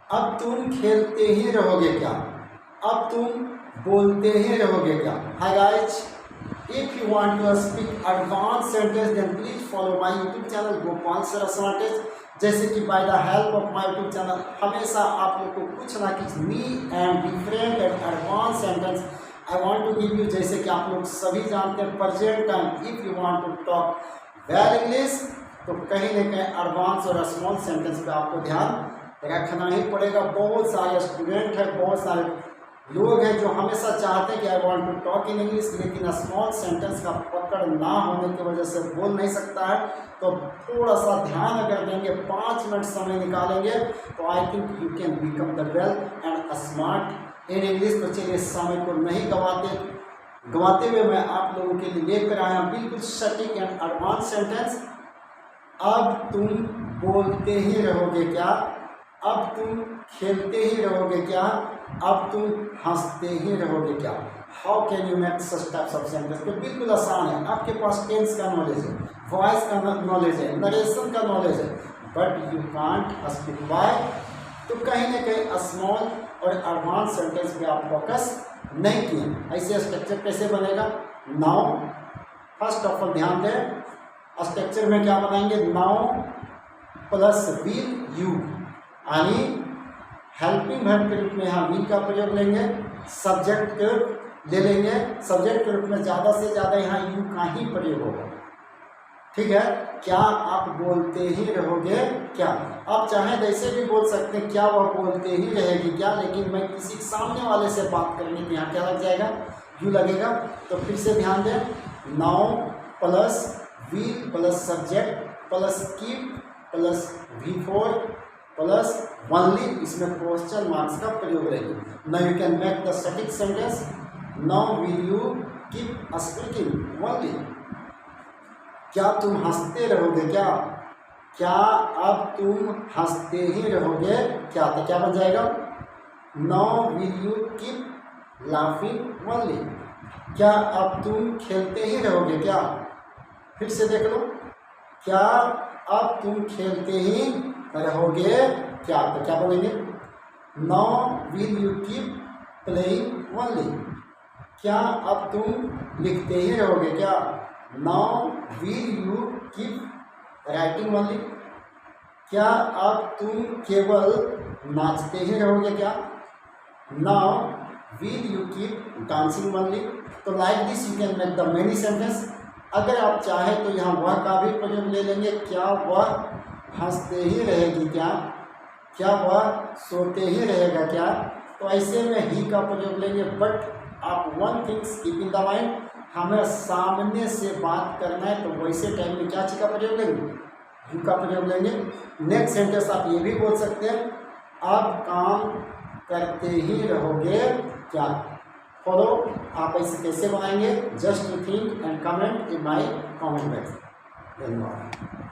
अब तुम खेलते ही रहोगे क्या, अब तुम बोलते ही रहोगे क्या। Hi guys, if you want to speak advance sentence then please follow my YouTube channel Gopal sir असवाटेज। जैसे कि by the help of my YouTube channel हमेशा आप लोग को कुछ ना कुछ new and different and advance sentence I want to give you. जैसे कि आप लोग सभी जानते हैं present time if you want to talk well English तो कहीं ना कहीं एडवांस और स्मॉल सेंटेंस पे आपको ध्यान रखना ही पड़ेगा। बहुत सारे स्टूडेंट हैं, बहुत सारे लोग हैं जो हमेशा चाहते हैं कि I want to talk in English, लेकिन स्मॉल सेंटेंस का पकड़ ना होने की वजह से बोल नहीं सकता है। तो थोड़ा सा ध्यान अगर देंगे, 5 मिनट समय निकालेंगे तो I think you can become the well and smart in English. तो चलिए समय को नहीं गवाते हुए मैं आप लोगों के लिए लेकर आया बिल्कुल सटीक एंड एडवांस सेंटेंस। अब तुम बोलते ही रहोगे क्या, अब तुम खेलते ही रहोगे क्या, अब तुम हंसते ही रहोगे क्या। How can you make such types of sentence. तो बिल्कुल आसान है, आपके पास टेंस का नॉलेज है, वॉइस का नॉलेज है, नरेशन का नॉलेज है, but you can't speak. Why? तो कहीं ना कहीं स्मॉल और एडवांस सेंटेंस पे आप फोकस नहीं किए। ऐसे स्ट्रक्चर कैसे बनेगा। नाउ फर्स्ट ऑफ ऑल ध्यान दें, स्ट्रक्चर में क्या बनाएंगे, नाउ प्लस विल यू, यानी हेल्पिंग वर्ब के रूप में यहाँ विल का प्रयोग लेंगे, सब्जेक्ट के ले लेंगे, सब्जेक्ट के रूप में ज़्यादा से ज़्यादा यहाँ यू का ही प्रयोग होगा। ठीक है, क्या आप बोलते ही रहोगे क्या। आप चाहे जैसे भी बोल सकते हैं, क्या वह बोलते ही रहेगी क्या, लेकिन मैं किसी सामने वाले से बात करने के यहाँ क्या लग जाएगा, यू लगेगा। तो फिर से ध्यान दें, now plus will plus subject plus keep plus V4 plus only, इसमें क्वेश्चन मार्क्स का प्रयोग रहेगा। Now you can make the static sentence, now will you keep speaking only. क्या तुम हंसते रहोगे क्या, क्या अब तुम हंसते ही रहोगे क्या। तो क्या बन जाएगा, now will you keep laughing only. क्या अब तुम खेलते ही रहोगे क्या। फिर से देख लो, क्या अब तुम खेलते ही रहोगे क्या। तो क्या बोलेंगे, now will you keep playing only. क्या अब तुम लिखते ही रहोगे क्या, now will you keep writing only. क्या अब तुम केवल नाचते ही रहोगे क्या, now will you keep dancing only. तो like this you can make the many sentence. अगर आप चाहें तो यहाँ वह का भी प्रयोग ले लेंगे, क्या वह हंसते ही रहेगी क्या, क्या वह सोते ही रहेगा क्या। तो ऐसे में ही का प्रयोग लेंगे, बट आप one things keep in the mind, हमें सामने से बात करना है तो वैसे टाइम में क्या चीज़ का प्रयोग लेंगे, यू का प्रयोग लेंगे। नेक्स्ट सेंटेंस आप ये भी बोल सकते हैं, आप काम करते ही रहोगे क्या। फॉलो, आप ऐसे कैसे बनाएंगे, just to think and comment in my comment box. धन्यवाद।